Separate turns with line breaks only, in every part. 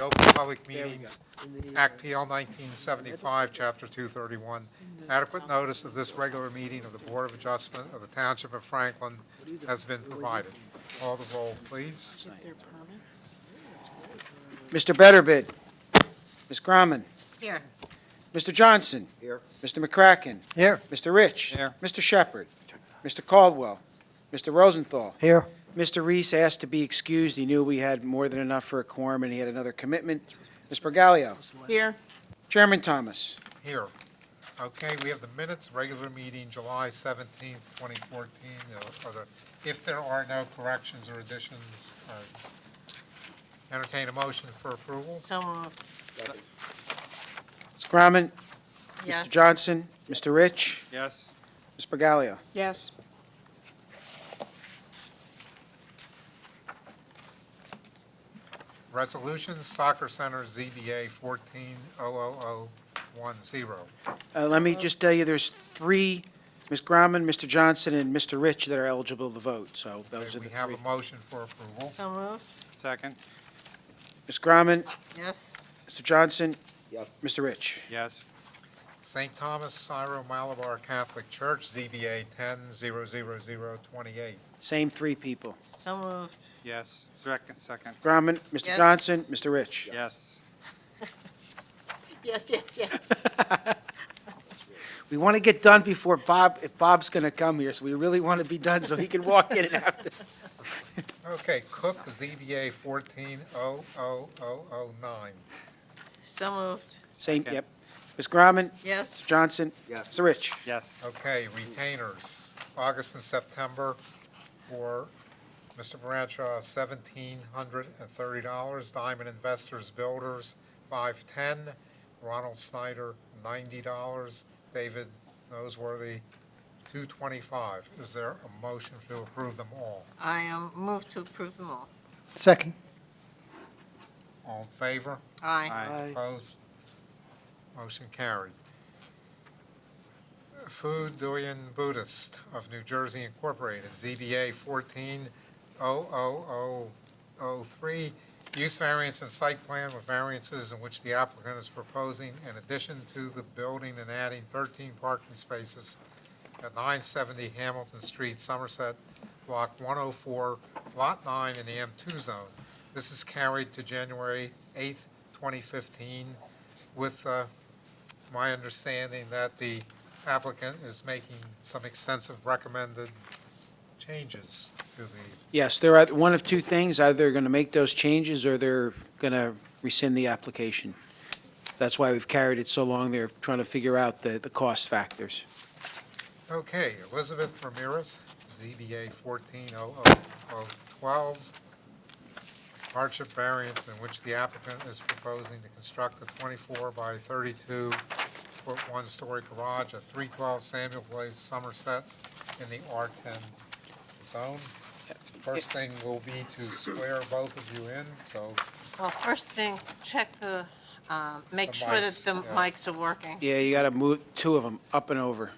Open Public Meetings Act PL 1975, Chapter 231. Adequate notice of this regular meeting of the Board of Adjustment of the Township of Franklin has been provided. Call the roll, please.
Mr. Betterbid. Ms. Grumman.
Here.
Mr. Johnson.
Here.
Mr. McCracken.
Here.
Mr. Rich.
Here.
Mr. Shepherd. Mr. Caldwell. Mr. Rosenthal.
Here.
Mr. Reese asked to be excused. He knew we had more than enough for a quorum, and he had another commitment. Ms. Bergalio.
Here.
Chairman Thomas.
Here. Okay, we have the minutes, regular meeting, July 17th, 2014. If there are no corrections or additions, entertain a motion for approval.
So moved.
Ms. Grumman.
Yes.
Mr. Johnson. Mr. Rich.
Yes.
Ms. Bergalio.
Yes.
Resolution, Soccer Center, ZBA 14-00010.
Let me just tell you, there's three, Ms. Grumman, Mr. Johnson, and Mr. Rich that are eligible to vote, so those are the
We have
three.
a motion for approval.
So moved.
Second.
Ms. Grumman,
Yes.
Mr. Johnson,
Yes.
Mr. Rich.
Yes.
St. Thomas Syro Malabar Catholic Church, ZBA 10-00028.
Same three people.
So moved.
Yes. Second.
Grumman, Mr.
Yes.
Johnson, Mr. Rich.
Yes.
Yes, yes, yes.
We want to get done before Bob, if Bob's going to come here, so we really want to be done so he can walk in and out.
Okay, Cook, ZBA 14-00009.
So moved.
Same,
Second.
yep. Ms. Grumman,
Yes.
Mr. Johnson,
Yes.
Mr. Rich.
Yes.
Okay, retainers, August and September for Mr. Bradshaw, $1,730. Diamond Investors Builders, $510. Ronald Snyder, $90. David Noseworthy, $225. Is there a motion to approve them all?
I moved to approve them all.
Second.
All in favor?
Aye.
Opposed? Motion carried. Food Doyen Buddhist of New Jersey Incorporated, ZBA 14-00003, use variance and site plan with variances in which the applicant is proposing, in addition to the building and adding 13 parking spaces at 970 Hamilton Street, Somerset, Block 104, Lot 9 in the M2 zone. This is carried to January 8th, 2015, with my understanding that the applicant is making some extensive recommended changes to the,
Yes, there are one of two things. Either they're going to make those changes or they're going to rescind the application. That's why we've carried it so long. They're trying to figure out the cost factors.
okay, Elizabeth Ramirez, ZBA 14-00012, hardship variance in which the applicant is proposing to construct a 24 by 32-foot one-story garage at 312 Samuel Place, Somerset, in the R10 zone. First thing will be to swear both of you in, so
Well, first thing, check make
The
sure that
mics,
the
yeah.
mics are working.
Yeah, you got to move two of them up and over.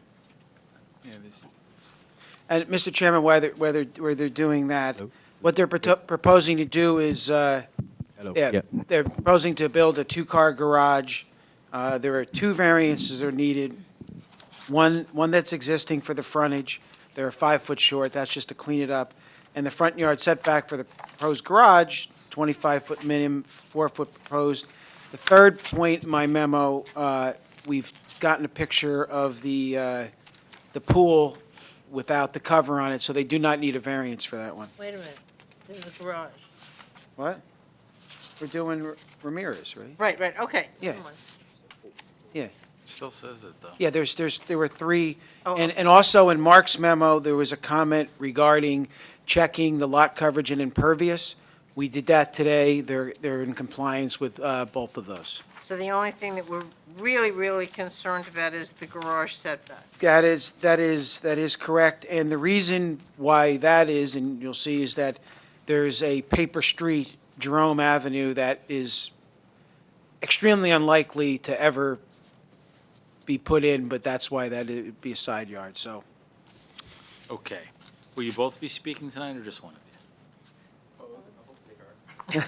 And, Mr. Chairman, while they're doing that, what they're proposing to do is, they're proposing to build a two-car garage. There are two variances that are needed. One that's existing for the frontage. They're 5 foot short. That's just to clean it up. And the front yard setback for the proposed garage, 25-foot minimum, 4 foot proposed. The third point in my memo, we've gotten a picture of the pool without the cover on it, so they do not need a variance for that one.
Wait a minute. This is the garage.
What? We're doing Ramirez, right?
Right, okay.
Yeah.
Never mind.
Still says it, though.
Yeah, there were three.
Oh,
And also in Mark's memo, there was a comment regarding checking the lot coverage and impervious. We did that today. They're in compliance with both of those.
So the only thing that we're really, really concerned about is the garage setback.
That is correct. And the reason why that is, and you'll see, is that there's a paper street, Jerome Avenue, that is extremely unlikely to ever be put in, but that's why that it would be a side yard, so.
Okay. Will you both be speaking tonight, or just one of you?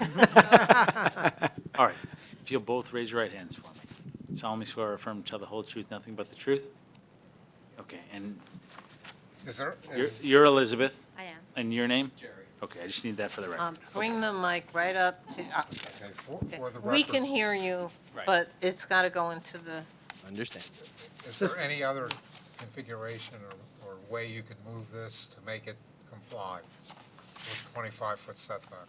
All right. If you'll both raise your right hands for me. Solemnly swear or affirm to tell the whole truth, nothing but the truth? Okay, and
Is there,
you're Elizabeth,
I am.
and your name? Jerry. Okay, I just need that for the record.
Bring the mic right up to,
okay, for the
we
record,
can hear you,
Right.
but it's got to go into the,
Understand.
is there any other configuration or way you could move this to make it comply with 25-foot setback?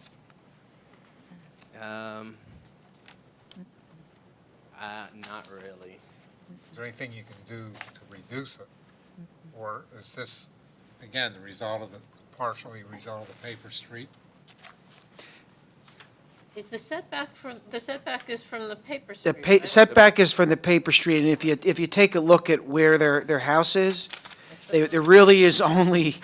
Not really.
Is there anything you can do to reduce it? Or is this, again, partially result of the paper street?
is the setback is from the paper
The
street, right?
setback is from the paper street, and if you take a look at where their house is, there really is only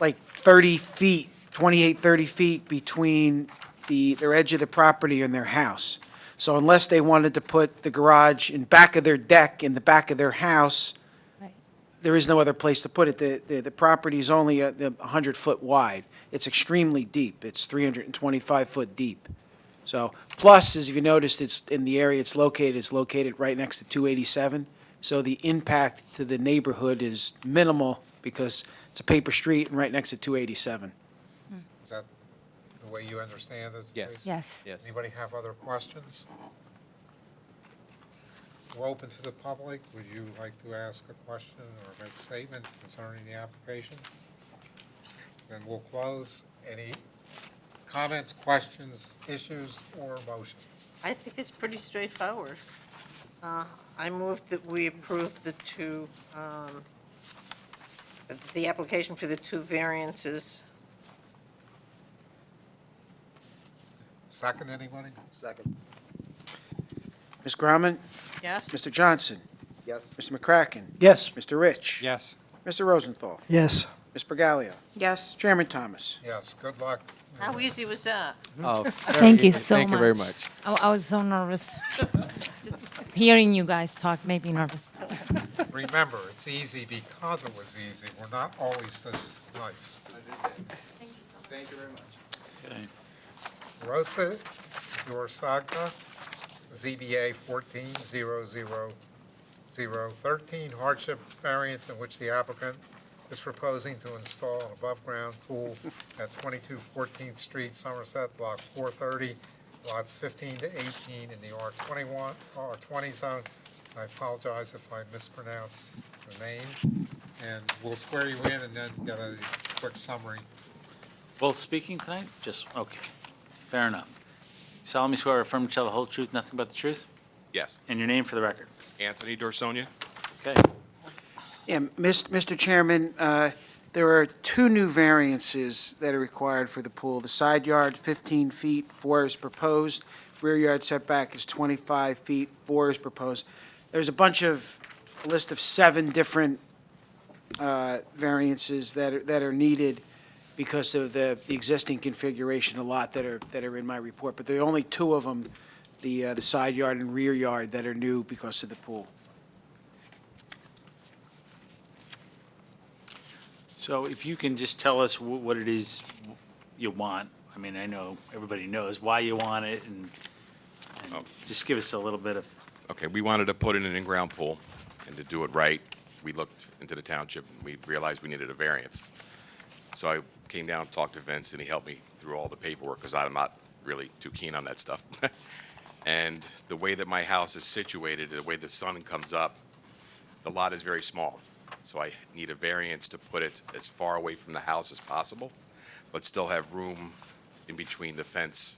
like 30 feet, 28, 30 feet between their edge of the property and their house. So unless they wanted to put the garage in back of their deck, in the back of their house,
Right.
there is no other place to put it. The property is only 100 foot wide. It's extremely deep. It's 325 foot deep. So, plus, as you noticed, it's in the area it's located right next to 287. So the impact to the neighborhood is minimal because it's a paper street and right next to 287.
Is that the way you understand it?
Yes.
Yes.
Yes.
Anybody have other questions? We're open to the public. Would you like to ask a question or make a statement concerning the application? Then we'll close. Any comments, questions, issues, or motions?
I think it's pretty straightforward. I move that we approve the application for the two variances.
Second, anybody?
Second.
Ms. Grauman?
Yes?
Mr. Johnson?
Yes.
Mr. McCracken?
Yes.
Mr. Rich?
Yes.
Mr. Rosenthal?
Yes.
Ms. Bergalio?
Yes.
Chairman Thomas?
Yes, good luck.
How easy was that?
Oh,
Thank you so much.
Thank you very much.
I was so nervous. Just hearing you guys talk made me nervous.
Remember, it's easy because it was easy. We're not always this nice.
Okay.
Rosa Yorsagna, ZBA 14-00013, hardship variance in which the applicant is proposing to install an above-ground pool at 22 14th Street, Somerset, Block 430, lots 15 to 18 in the R20 zone. I apologize if I mispronounce the name. And we'll swear you in and then get a quick summary.
Both speaking tonight? Just, okay. Fair enough. Solemnly swear or affirm to tell the whole truth, nothing but the truth?
Yes.
And your name for the record?
Anthony Dorsonia?
Okay.
Yeah, Mr. Chairman, there are two new variances that are required for the pool. The side yard, 15 feet, 4 is proposed. Rear yard setback is 25 feet, 4 is proposed. There's a list of 7 different variances that are needed because of the existing configuration of lot that are in my report. But there are only 2 of them, the side yard and rear yard, that are new because of the pool.
So if you can just tell us what it is you want. I mean, I know everybody knows why you want it, and just give us a little bit of,
Okay, we wanted to put in an in-ground pool, and to do it right, we looked into the township, and we realized we needed a variance. So I came down, talked to Vince, and he helped me through all the paperwork, because I'm not really too keen on that stuff. And the way that my house is situated, the way the sun comes up, the lot is very small. So I need a variance to put it as far away from the house as possible, but still have room in between the fence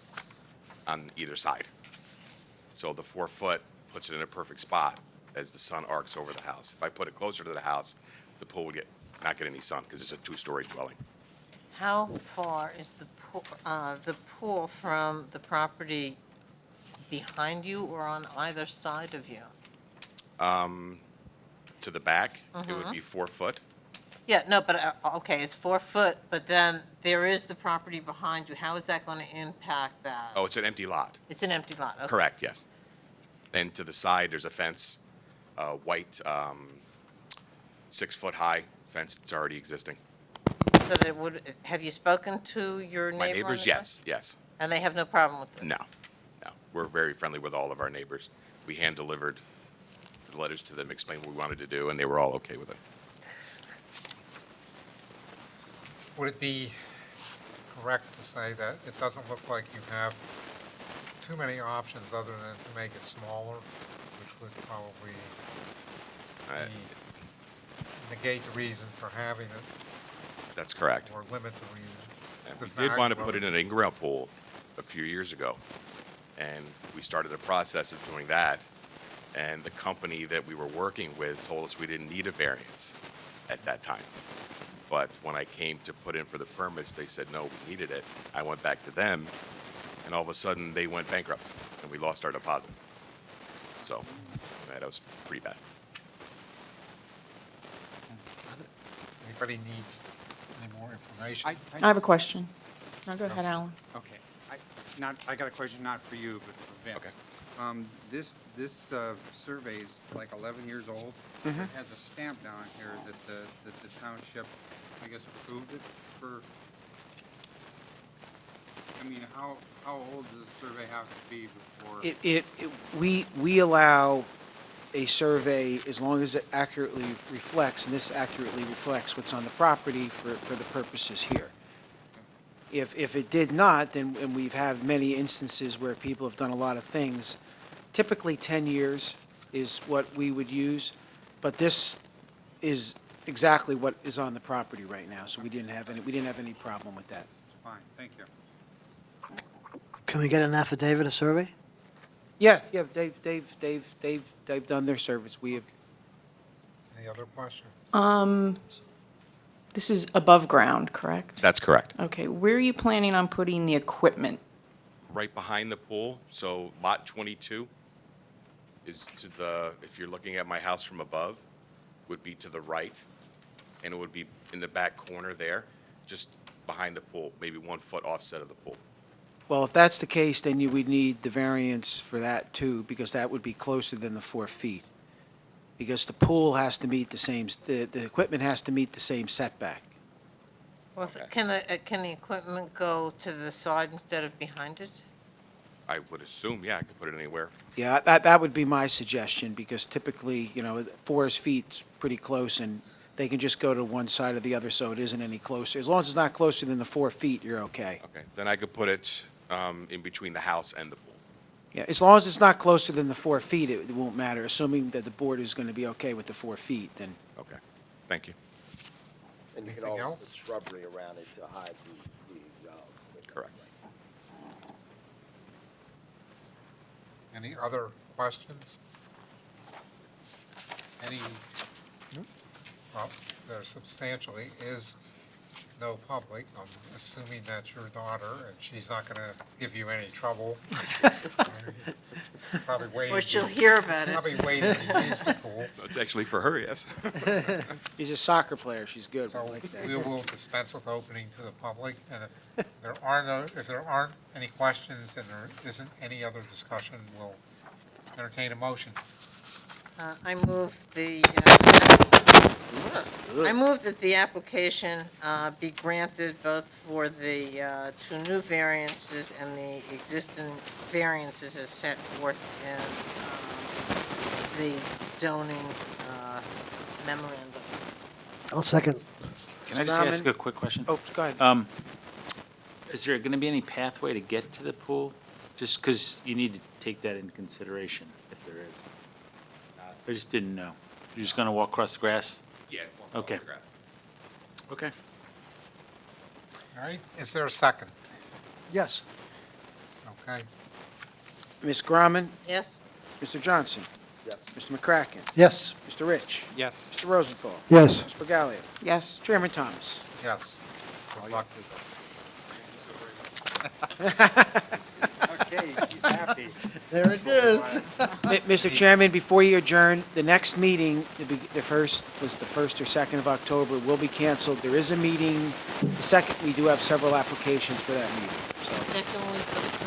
on either side. So the 4 foot puts it in a perfect spot as the sun arcs over the house. If I put it closer to the house, the pool would not get any sun because it's a 2-story dwelling.
How far is the pool from the property behind you or on either side of you?
To the back, it would be 4 foot.
Yeah, no, but, okay, it's 4 foot, but then there is the property behind you. How is that going to impact that?
Oh, it's an empty lot.
It's an empty lot, okay.
Correct, yes. And to the side, there's a fence, white, 6-foot-high fence that's already existing.
So that have you spoken to your neighbor?
My
on
neighbors,
the
yes, yes.
And they have no problem with it?
No, no. we're very friendly with all of our neighbors. We hand-delivered the letters to them, explained what we wanted to do, and they were all okay with it.
Would it be correct to say that it doesn't look like you have too many options other than to make it smaller, which would probably
Uh,
negate the reason for having it,
That's correct.
or limit the reason?
And
the
we did want to
value
put
of
in an in-ground pool a few years ago, and we started the process of doing that, and the company that we were working with told us we didn't need a variance at that time. But when I came to put in for the permits, they said, no, we needed it. I went back to them, and all of a sudden, they went bankrupt, and we lost our deposit. So, that was pretty bad.
Anybody needs any more information?
I have a question. No, go ahead, Alan.
Okay. I got a question not for you, but for Vince.
Okay.
This survey is like 11 years old. It has a stamp down here that the township, I guess, approved it for. I mean, how old does the survey have to be before?
We allow a survey as long as it accurately reflects, and this accurately reflects what's on the property for the purposes here. If it did not, then, and we've had many instances where people have done a lot of things, typically 10 years is what we would use, but this is exactly what is on the property right now, so we didn't have any problem with that.
Fine, thank you.
Can we get an affidavit, a survey?
Yeah, they've done their service. We have,
Any other questions?
This is above ground, correct?
That's correct.
Okay, where are you planning on putting the equipment?
Right behind the pool, so lot 22 is to the, if you're looking at my house from above, would be to the right, and it would be in the back corner there, just behind the pool, maybe 1 foot offset of the pool.
well, if that's the case, then you would need the variance for that too, because that would be closer than the 4 feet. Because the pool has to meet the same, the equipment has to meet the same setback.
Well,
Okay.
can the equipment go to the side instead of behind it?
I would assume, yeah, I could put it anywhere.
Yeah, that would be my suggestion, because typically, 4 feet's pretty close, and they can just go to one side or the other, so it isn't any closer. As long as it's not closer than the 4 feet, you're okay.
Okay, then I could put it in between the house and the pool.
Yeah, as long as it's not closer than the 4 feet, it won't matter, assuming that the board is going to be okay with the 4 feet, then.
Okay, thank you.
And you can
Anything
always
else?
put shrubbery around it to hide the window.
Correct.
Any other questions? Any? Well, there substantially is no public. I'm assuming that's your daughter, and she's not going to give you any trouble. Probably waiting.
Or she'll hear about it?
Probably waiting to use the pool.
That's actually for her, yes.
He's a soccer player, she's good.
So
We like that.
we will dispense with opening to the public, and if there aren't any questions and there isn't any other discussion, we'll entertain a motion.
I move that the application be granted both for the 2 new variances and the existing variances as set forth in the zoning memorandum.
I'll second.
Can I just
Mr.
ask
Rahman?
a quick question?
Oh, go ahead.
Is there going to be any pathway to get to the pool? Just because you need to take that into consideration, if there is. I just didn't know. You're just going to walk across the grass?
Yeah.
Okay. Okay.
All right, is there a second?
Yes.
Okay,
Ms. Grauman,
Yes?
Mr. Johnson,
Yes.
Mr. McCracken,
Yes.
Mr. Rich,
Yes.
Mr. Rosenthal,
Yes.
Mr. Paglia,
Yes.
Chairman Thomas.
yes. Good luck.
Okay, he's happy.
There it is.
Mr. Chairman, before you adjourn, the next meeting, the first or 2nd of October, will be canceled. There is a meeting. The second, we do have several applications for that meeting. So
Second week of,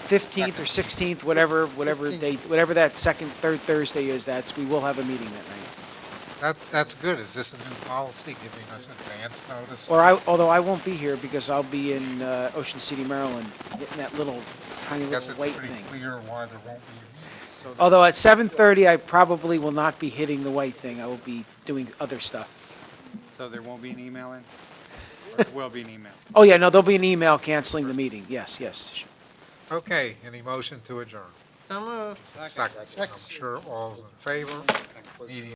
15th or 16th, whatever that second, third Thursday is, we will have a meeting that night.
That's good. Is this a new policy, giving us advance notice?
Although I won't be here because I'll be in Ocean City, Maryland, hitting that little tiny
I guess
little
it's
white
pretty
thing.
clear why there won't be.
Although at 7:30, I probably will not be hitting the white thing. I will be doing other stuff.
So there won't be an email in? Or there will be an email?
Oh, yeah, no, there'll be an email canceling the meeting. Yes, yes.
Okay, any motion to adjourn?
So moved.
Second. I'm sure all's in favor. Meeting